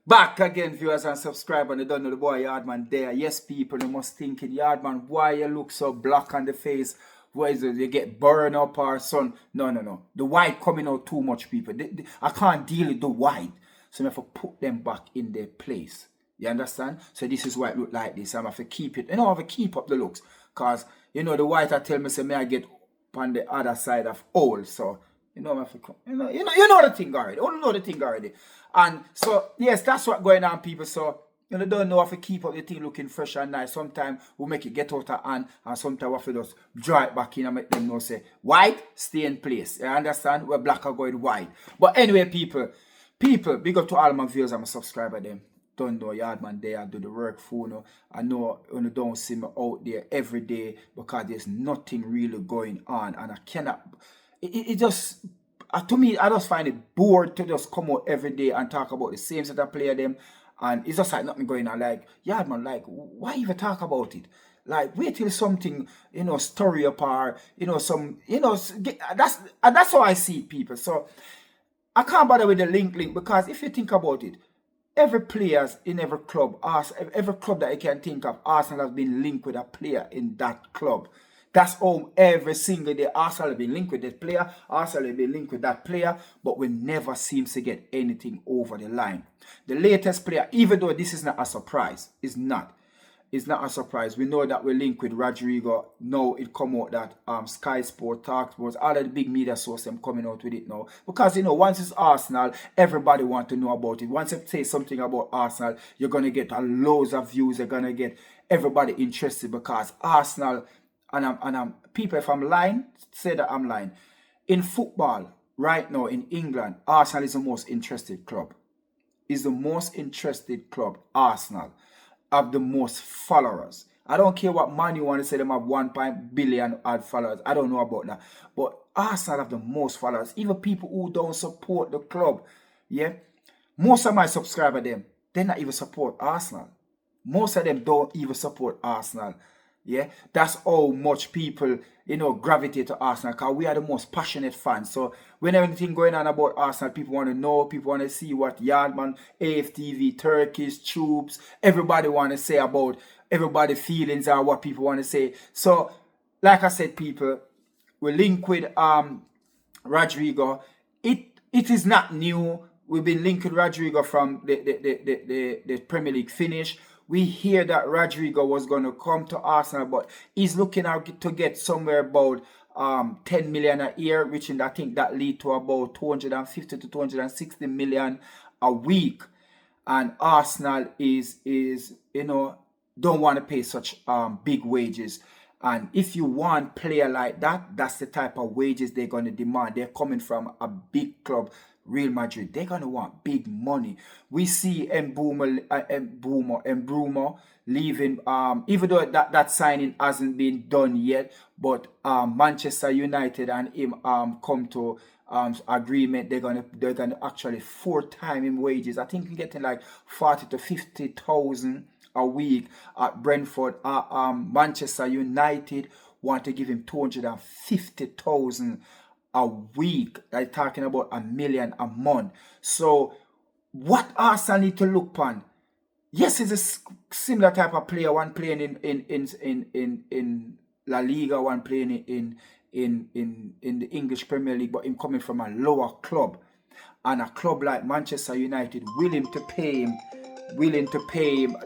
Back again, viewers and subscribers, and you don't know the boy Yardman there. Yes, people, you must think it. Yardman, why you look so black on the face? Why is it you get burned up or sun? No. The white coming out too much, people. I can't deal with the white. So I have to put them back in their place. You understand? So this is why it look like this. I have to keep it. I have to keep up the looks. Because, the white I tell me, say, may I get on the other side of all. So, you know the thing already. You know the thing already. And so, yes, that's what's going on, people. So, don't know if we keep up the thing looking fresh and nice. Sometimes we make it get out of hand, and sometimes we just draw it back in and make them know, say, white, stay in place. You understand? Where black are going white. But anyway, people, big up to all my viewers and my subscribers, them. Don't know Yardman there, I do the work for you. I know you don't see me out there every day because there's nothing really going on, and I cannot. It just, to me, I just find it bored to just come out every day and talk about the same set of player them, and it's just like nothing going on. Like, Yardman, like, why even talk about it? Like, wait till something, story apart, that's how I see it, people. So I can't bother with the link because if you think about it, every players in every club, every club that you can think of, Arsenal has been linked with a player in that club. That's all every single day. Arsenal have been linked with that player. Arsenal have been linked with that player. But we never seem to get anything over the line. The latest player, even though this is not a surprise, it's not a surprise. We know that we're linked with Rodrygo. Now it come out that Sky Sport, Talk Sports, all of the big media sources them coming out with it now. Because, once it's Arsenal, everybody want to know about it. Once you say something about Arsenal, you're going to get loads of views. You're going to get everybody interested because Arsenal, and I'm people, if I'm lying, say that I'm lying. In football, right now in England, Arsenal is the most interested club. Is the most interested club, Arsenal. Have the most followers. I don't care what man you want to say them have 1 billion odd followers. I don't know about that. But Arsenal have the most followers. Even people who don't support the club. Yeah. Most of my subscribers them, they not even support Arsenal. Most of them don't even support Arsenal. Yeah. That's how much people, gravitate to Arsenal because we are the most passionate fans. So when anything going on about Arsenal, people want to know, people want to see what Yardman, AFTV, Turkish, Troops, everybody want to say about everybody's feelings or what people want to say. So, like I said, people, we link with Rodrygo. It is not new. We've been linked with Rodrygo from the Premier League finish. We hear that Rodrygo was going to come to Arsenal, but he's looking out to get somewhere about 10 million a year, which I think that lead to about 250 to 260 million a week. And Arsenal is don't want to pay such big wages. And if you want a player like that, that's the type of wages they're going to demand. They're coming from a big club, Real Madrid. They're going to want big money. We see Mbeumo leaving, even though that signing hasn't been done yet, but Manchester United and him come to agreement. They're gonna actually 4x him wages. I think he's getting like 40 to 50,000 a week at Brentford. Manchester United want to give him 250,000 a week. They're talking about $1 million a month. So what Arsenal need to look upon? Yes, it's a similar type of player. One playing in La Liga, one playing in the English Premier League, but him coming from a lower club, and a club like Manchester United willing to pay him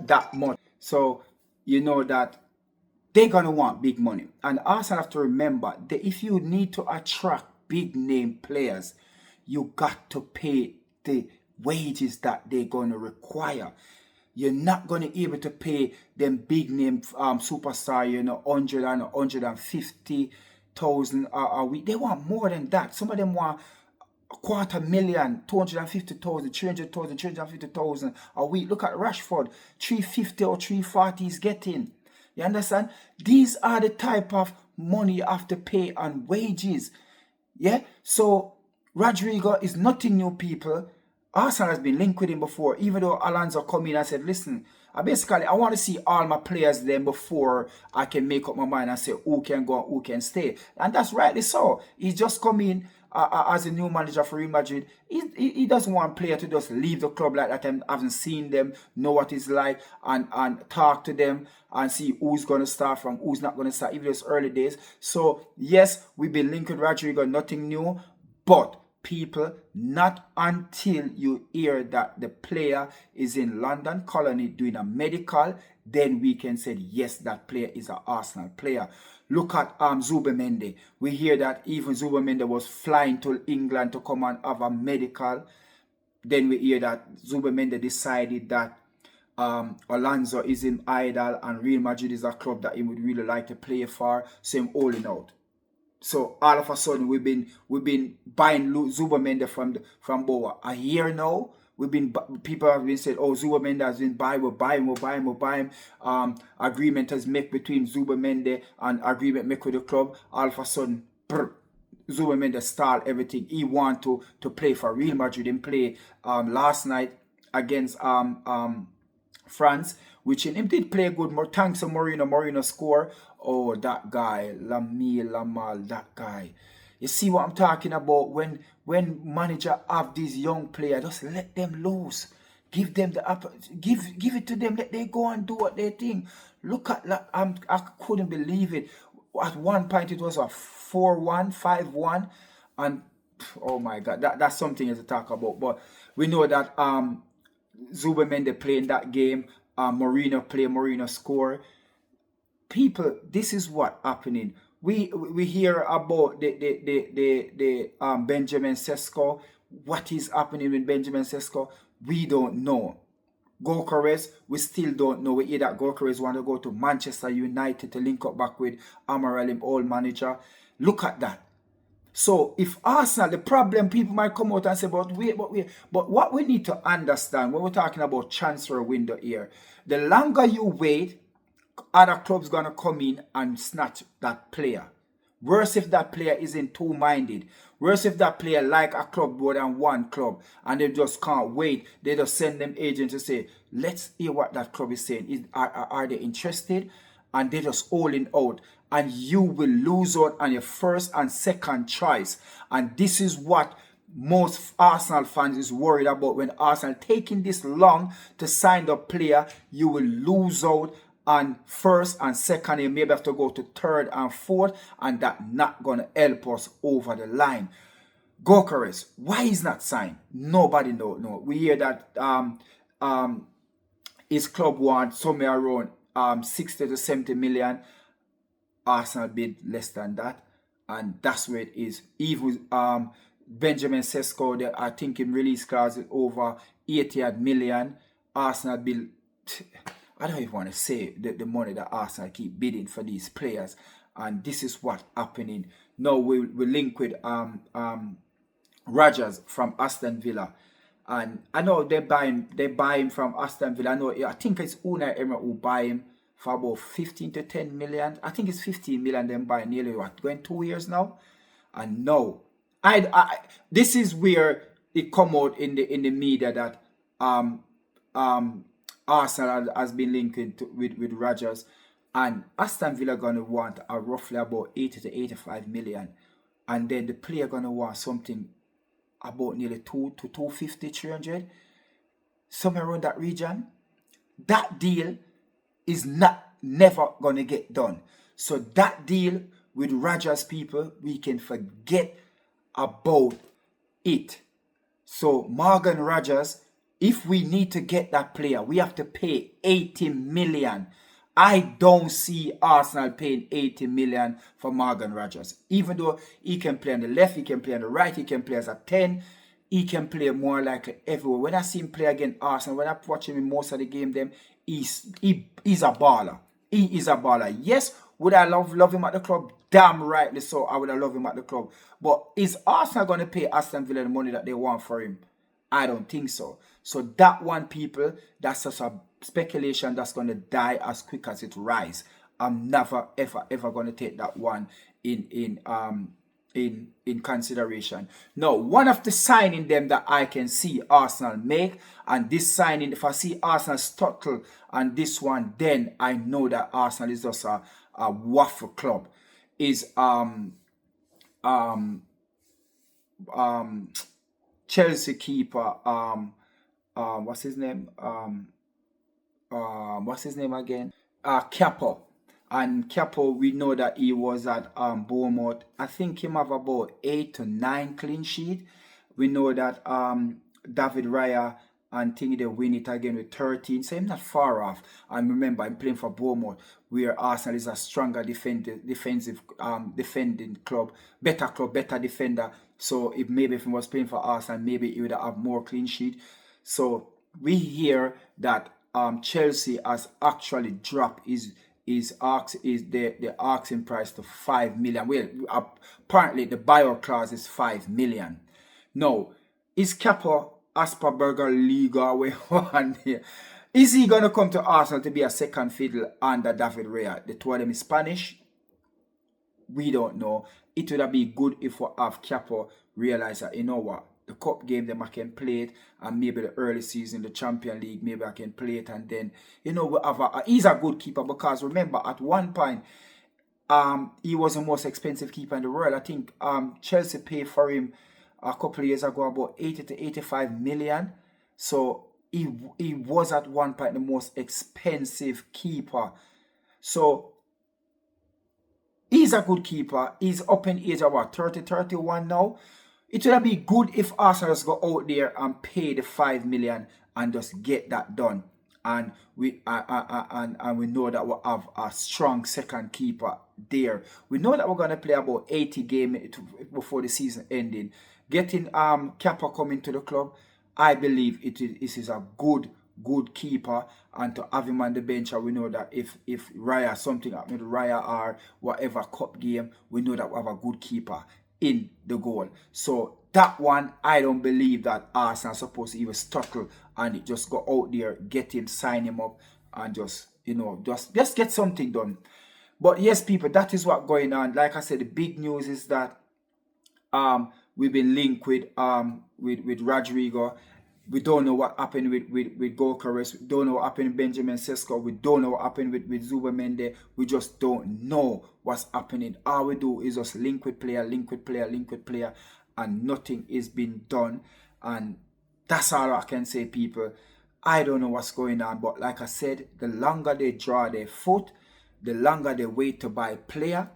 that much. So that they're gonna want big money, and Arsenal have to remember that if you need to attract big name players, you got to pay the wages that they're gonna require. You're not going to be able to pay them big name superstar, 100 and 150,000 a week. They want more than that. Some of them want $250,000, 250,000, 300,000, 350,000 a week. Look at Rashford, 350 or 340 he's getting. You understand? These are the type of money you have to pay on wages. Yeah? So Rodrygo is nothing new, people. Arsenal has been linked with him before, even though Alonso come in and said, listen, I want to see all my players then before I can make up my mind and say who can go and who can stay. And that's rightly so. He's just come in as a new manager for Real Madrid, he doesn't want player to just leave the club like that and haven't seen them, know what it's like, and talk to them and see who's going to start from, who's not going to start, even those early days. So, yes, we've been linked with Rodrygo, nothing new, but people, not until you hear that the player is in London Colony doing a medical, then we can say, yes, that player is an Arsenal player. Look at Zubimendi. We hear that even Zubimendi was flying to England to come and have a medical. Then we hear that Zubimendi decided that Alonso is his idol and Real Madrid is a club that he would really like to play for, so him holding out. So all of a sudden we've been buying Zubimendi from Boa a year now. People have been saying, oh, Zubimendi has been we'll buy him. Agreement has made between Zubimendi and agreement made with the club. All of a sudden, Zubimendi stalled everything. He want to play for Real Madrid and play last night against France, which him did play good. More thanks to Mourinho score. Oh, that guy, Lamal, that guy. You see what I'm talking about? When manager have these young players, just let them loose. Give them the give it to them. Let they go and do what they think. Look at that. I couldn't believe it. At one point it was a 4-1, 5-1, and oh my God, that's something to talk about. But we know that Zubimendi playing that game. Mourinho score. People, this is what happening. We hear about the Benjamin Sesko. What is happening with Benjamin Sesko? We don't know. Goalkeeper, we still don't know. We hear that Goalkeeper want to go to Manchester United to link up back with Amaral, old manager. Look at that. So if Arsenal, the problem, people might come out and say, but what we need to understand when we're talking about transfer window here, the longer you wait, other clubs gonna come in and snatch that player. Worse if that player isn't two-minded. Worse if that player like a club more than one club and they just can't wait. They just send them agents to say, let's hear what that club is saying. Are they interested? And they just holding out. And you will lose out on your first and second choice. And this is what most Arsenal fans is worried about. When Arsenal taking this long to sign the player, you will lose out on first and second. You maybe have to go to third and fourth, and that not gonna help us over the line. Goalkeeper, why is not signed? Nobody know. We hear that his club wants somewhere around 60 to 70 million. Arsenal bid less than that, and that's where it is. Even Benjamin Sesko, I think in release clause over 80 million. Arsenal bid. I don't even want to say the money that Arsenal keep bidding for these players, and this is what happening. Now we link with Rodgers from Aston Villa, and I know they buy him from Aston Villa. I think it's Unai Emery who buy him for about 15 to 10 million. I think it's 15 million. Them buy nearly going 2 years now, and no, this is where it come out in the media that Arsenal has been linked with Rodgers, and Aston Villa gonna want roughly about 80 to 85 million, and then the player gonna want something about nearly 2 to 250, 300, somewhere around that region. That deal is never gonna get done. So that deal with Rodgers, people, we can forget about it. So Morgan Rodgers, if we need to get that player, we have to pay 80 million. I don't see Arsenal paying 80 million for Morgan Rodgers. Even though he can play on the left, he can play on the right, he can play as a 10, he can play more likely everywhere. When I see him play against Arsenal, when I watch him in most of the game, he's a baller. He is a baller. Yes, would I love him at the club? Damn rightly so, I would have loved him at the club. But is Arsenal going to pay Aston Villa the money that they want for him? I don't think so. So that one, people, that's just a speculation that's going to die as quick as it rise. I'm never, ever going to take that one in consideration. Now, one of the signing them that I can see Arsenal make, and this signing, if I see Arsenal stuttle and this one, then I know that Arsenal is just a waffle club. Is Chelsea keeper, what's his name? What's his name again? Capo. And Capo, we know that he was at Bournemouth. I think him have about 8 to 9 clean sheet. We know that David Raya and Thingy they win it again with 13. So I'm not far off. And remember, I'm playing for Bournemouth, where Arsenal is a stronger defensive defending club, better defender. So if he was playing for Arsenal, maybe he would have more clean sheet. So we hear that Chelsea has actually dropped the asking price to 5 million. Well, apparently the buyout clause is 5 million. Now, is Capo Asperberger Liga way on here? Is he gonna come to Arsenal to be a second fiddle under David Raya? The two of them is Spanish. We don't know. It would be good if we have Capo realize that, you know what, the cup game them I can play it, and maybe the early season, the Champion League, maybe I can play it, and then we have he's a good keeper, because remember at one point he was the most expensive keeper in the world. I think Chelsea paid for him a couple of years ago about 80 to 85 million. So he was at one point the most expensive keeper. So he's a good keeper. He's up in age of 30, 31 now. It would be good if Arsenal just go out there and pay the 5 million and just get that done. And we know that we'll have a strong second keeper there. We know that we're gonna play about 80 games before the season ending. Getting Kappa coming to the club, I believe it is a good keeper, and to have him on the bench, and we know that if Raya, something happened to Raya or whatever cup game, we know that we have a good keeper in the goal. So that one, I don't believe that Arsenal are supposed to even struggle and just go out there, get him, sign him up, and just get something done. But yes, people, that is what's going on. Like I said, the big news is that we've been linked with Rodrygo. We don't know what happened with Goalkeeper. We don't know what happened with Benjamin Sesko. We don't know what happened with Zubamende. We just don't know what's happening. All we do is just link with player, and nothing is being done. And that's all I can say, people. I don't know what's going on, but like I said, the longer they draw their foot, the longer they wait to buy player,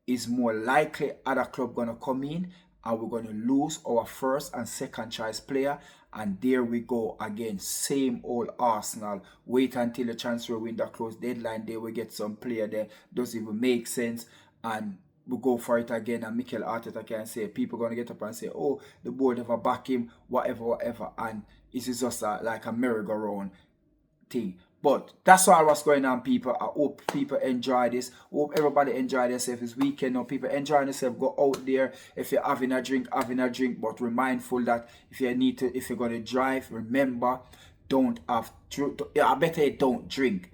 is more likely other club gonna come in, and we're going to lose our first and second choice player. And there we go again, same old Arsenal. Wait until the transfer window close, deadline day, we get some player there, doesn't even make sense, and we go for it again. And Mikel Arteta can say, people going to get up and say, oh, the board never back him, whatever, and this is just like a merry-go-round thing. But that's all what's going on, people. I hope people enjoy this. Hope everybody enjoy themselves this weekend. Now, people enjoy themselves. Go out there. If you're having a drink. But remindful that if you're going to drive, remember, I better you don't drink.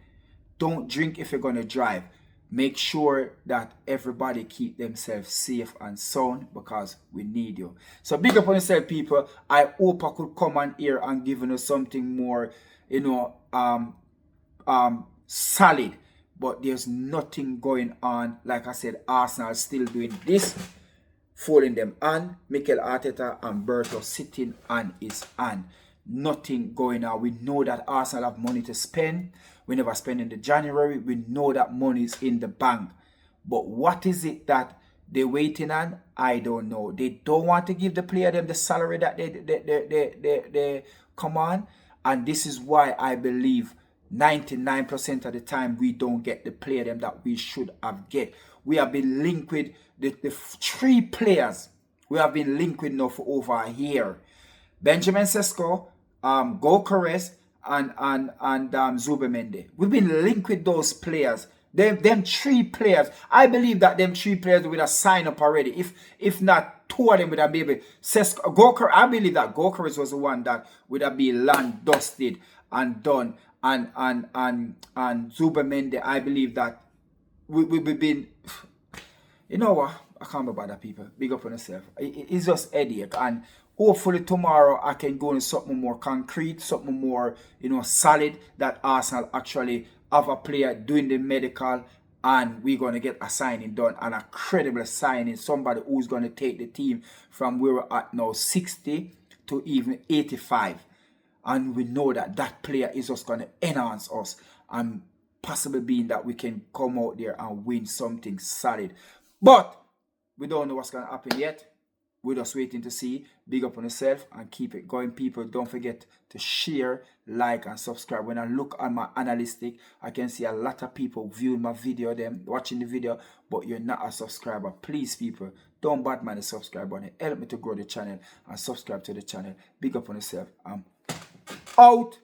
Don't drink if you're going to drive. Make sure that everybody keep themselves safe and sound, because we need you. So big up on yourself, people. I hope I could come on here and give you something more, solid, but there's nothing going on. Like I said, Arsenal is still doing this, folding them on. Mikel Arteta and Berto sitting on his hand. Nothing going on. We know that Arsenal have money to spend. We never spend in the January. We know that money is in the bank. But what is it that they're waiting on? I don't know. They don't want to give the player them the salary that they come on. And this is why I believe 99% of the time we don't get the player them that we should have get. We have been linked with the 3 players. We have been linked with now for over a year. Benjamin Sesko, Goalkeeper, and Zubamende. We've been linked with those players. Them 3 players. I believe that them 3 players would have signed up already. If not, 2 of them would have maybe Sesko, Goalkeeper. I believe that Goalkeeper was the one that would have been land dusted and done. And Zubamende, I believe that we've been, you know what, I can't be bothered, people. Big up on yourself. It's just headache, and hopefully tomorrow I can go into something more concrete, something more, solid, that Arsenal actually have a player doing the medical and we're going to get a signing done, and a credible signing, somebody who's going to take the team from where we're at now, 60 to even 85. And we know that that player is just going to enhance us, and possibly being that we can come out there and win something solid. But we don't know what's going to happen yet. We're just waiting to see. Big up on yourself and keep it going, people. Don't forget to share, like, and subscribe. When I look at my analytics, I can see a lot of people viewing my video, watching the video, but you're not a subscriber. Please, people, don't bad mind the subscribe button. Help me to grow the channel and subscribe to the channel. Big up on yourself. I'm out.